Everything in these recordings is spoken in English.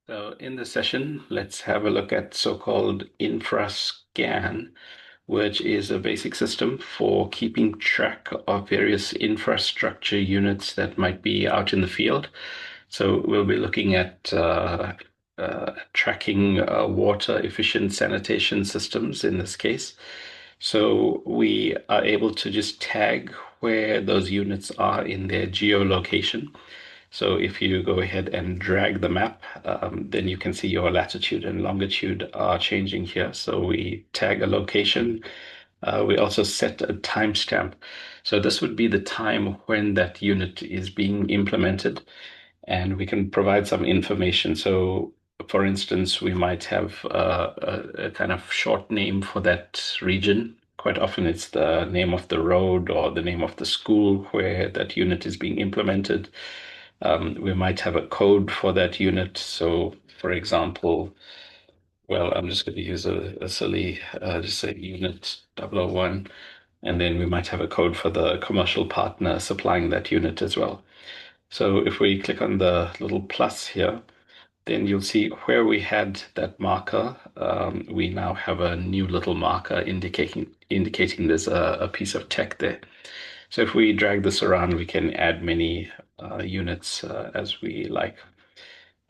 So in this session, let's have a look at so-called InfraScan, which is a basic system for keeping track of various infrastructure units that might be out in the field. So we'll be looking at tracking water efficient sanitation systems in this case. So we are able to just tag where those units are in their geolocation. So if you go ahead and drag the map, then you can see your latitude and longitude are changing here. So we tag a location. We also set a timestamp. So this would be the time when that unit is being implemented, and we can provide some information. So, for instance, we might have a kind of short name for that region. Quite often, it's the name of the road or the name of the school where that unit is being implemented. We might have a code for that unit. So, for example, well, I'm just going to use a silly, just say unit 001, and then we might have a code for the commercial partner supplying that unit as well. So if we click on the little plus here, then you'll see where we had that marker. We now have a new little marker indicating there's a piece of tech there. So if we drag this around, we can add many units as we like,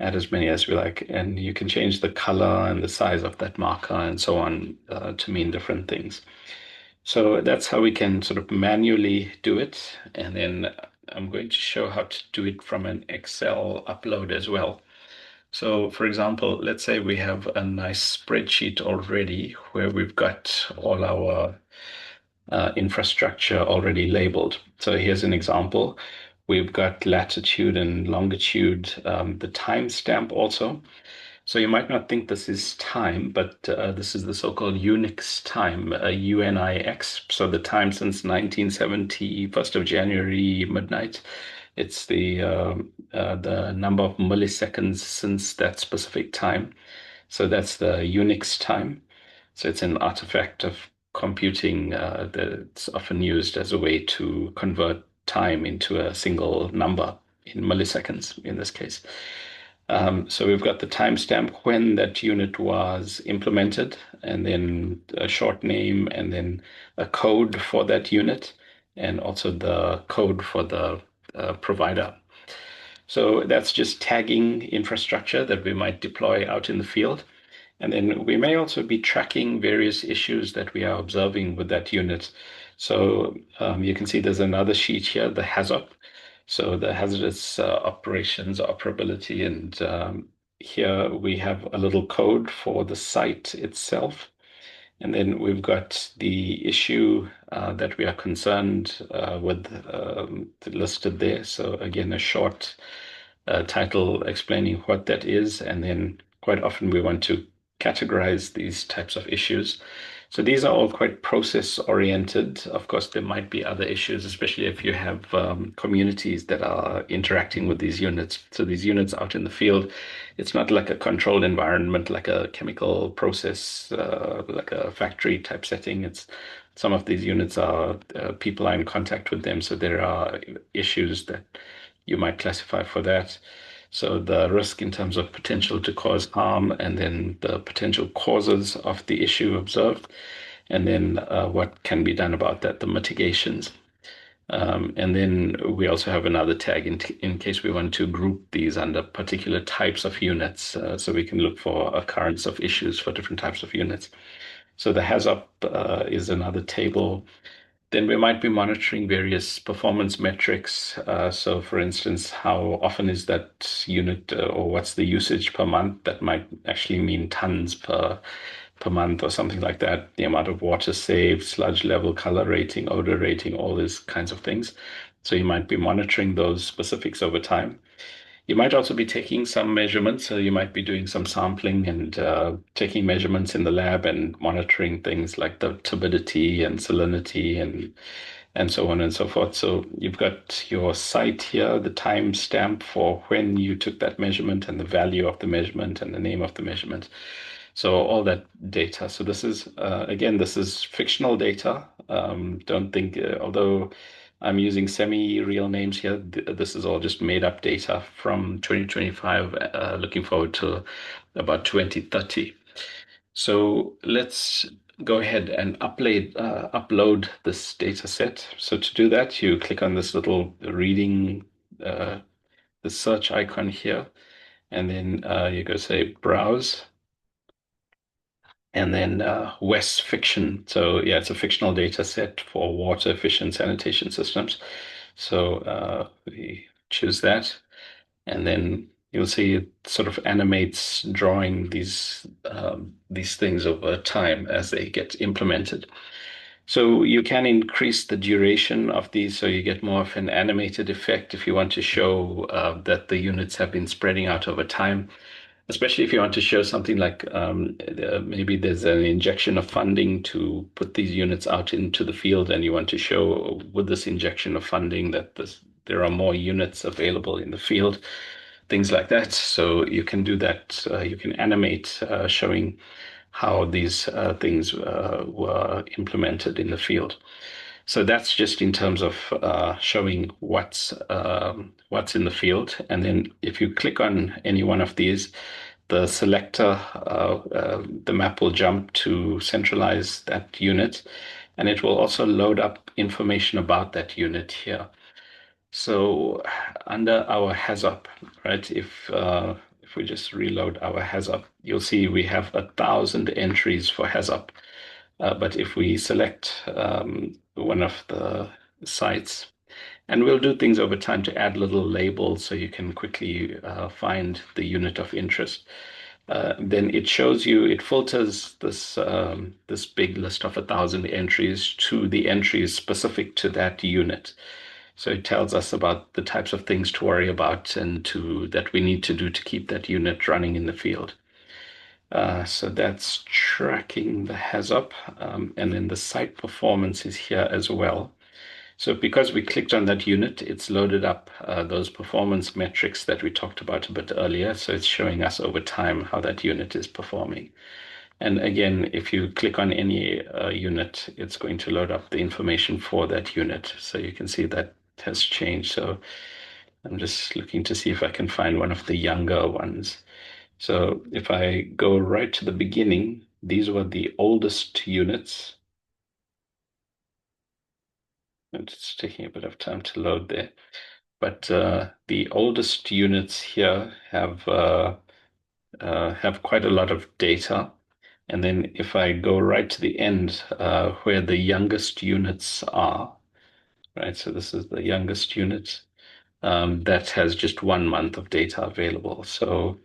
add as many as we like, and you can change the color and the size of that marker and so on to mean different things. So that's how we can sort of manually do it. And then I'm going to show how to do it from an Excel upload as well. So for example, let's say we have a nice spreadsheet already where we've got all our infrastructure already labeled. So here's an example. We've got latitude and longitude, the timestamp also. So you might not think this is time, but this is the so-called Unix time, UNIX. So the time since 1970, 1st of January, midnight. It's the number of milliseconds since that specific time. So that's the Unix time. So it's an artifact of computing that's often used as a way to convert time into a single number in milliseconds in this case. So we've got the timestamp when that unit was implemented, and then a short name, and then a code for that unit, and also the code for the provider. So that's just tagging infrastructure that we might deploy out in the field. And then we may also be tracking various issues that we are observing with that unit. So you can see there's another sheet here, the HAZOP. So the hazardous operations operability. And here we have a little code for the site itself. And then we've got the issue that we are concerned with listed there. So again, a short title explaining what that is. And then quite often we want to categorize these types of issues. So these are all quite process oriented. Of course, there might be other issues, especially if you have communities that are interacting with these units. So these units out in the field, it's not like a controlled environment, like a chemical process, like a factory type setting. It's some of these units are people are in contact with them, so there are issues that you might classify for that. So the risk in terms of potential to cause harm, and then the potential causes of the issue observed, and then what can be done about that, the mitigations. And then we also have another tag in case we want to group these under particular types of units, so we can look for occurrence of issues for different types of units. So the HAZOP is another table. Then we might be monitoring various performance metrics. So, for instance, how often is that unit or what's the usage per month? That might actually mean tons per month or something like that. The amount of water saved, sludge level, color rating, odor rating, all these kinds of things. So you might be monitoring those specifics over time. You might also be taking some measurements. So you might be doing some sampling and taking measurements in the lab and monitoring things like the turbidity and salinity and so on and so forth. So you've got your site here, the timestamp for when you took that measurement and the value of the measurement and the name of the measurement. So all that data. So this is, again, this is fictional data. Don't think, although I'm using semi-real names here. This is all just made up data from 2025, looking forward to about 2030. So let's go ahead and upload this data set. So to do that, you click on this little reading, uh, the search icon here, and then you go say browse, and then West Fiction. So yeah, it's a fictional data set for water efficient sanitation systems. So we choose that, and then you'll see it sort of animates drawing these things over time as they get implemented. So you can increase the duration of these so you get more of an animated effect if you want to show that the units have been spreading out over time, especially if you want to show something like maybe there's an injection of funding to put these units out into the field, and you want to show with this injection of funding that there are more units available in the field, things like that. So you can do that. You can animate showing how these things were implemented in the field. So that's just in terms of showing what's in the field. And then if you click on any one of these, the selector, the map will jump to centralize that unit, and it will also load up information about that unit here. So under our HAZOP, right, if we just reload our HAZOP, you'll see we have 1,000 entries for HAZOP. But if we select one of the sites, and we'll do things over time to add little labels so you can quickly find the unit of interest. Then it shows you, it filters this big list of 1,000 entries to the entries specific to that unit. So it tells us about the types of things to worry about and that we need to do to keep that unit running in the field. So that's tracking the HAZOP, and then the site performance is here as well. So because we clicked on that unit, it's loaded up those performance metrics that we talked about a bit earlier. So it's showing us over time how that unit is performing. And again, if you click on any unit, it's going to load up the information for that unit. So you can see that has changed. So I'm just looking to see if I can find one of the younger ones. So if I go right to the beginning, these were the oldest units. It's taking a bit of time to load there. But the oldest units here have quite a lot of data. And then if I go right to the end, where the youngest units are, right? So this is the youngest unit that has just 1 month of data available. So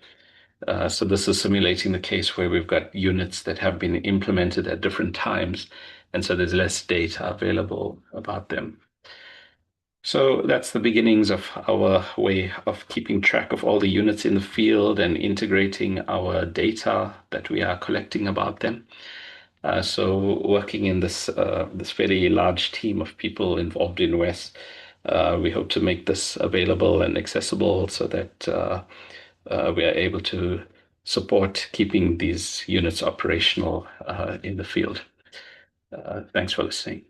this is simulating the case where we've got units that have been implemented at different times, and so there's less data available about them. So that's the beginnings of our way of keeping track of all the units in the field and integrating our data that we are collecting about them. So working in this fairly large team of people involved in WES, we hope to make this available and accessible so that we are able to support keeping these units operational in the field. Thanks for listening.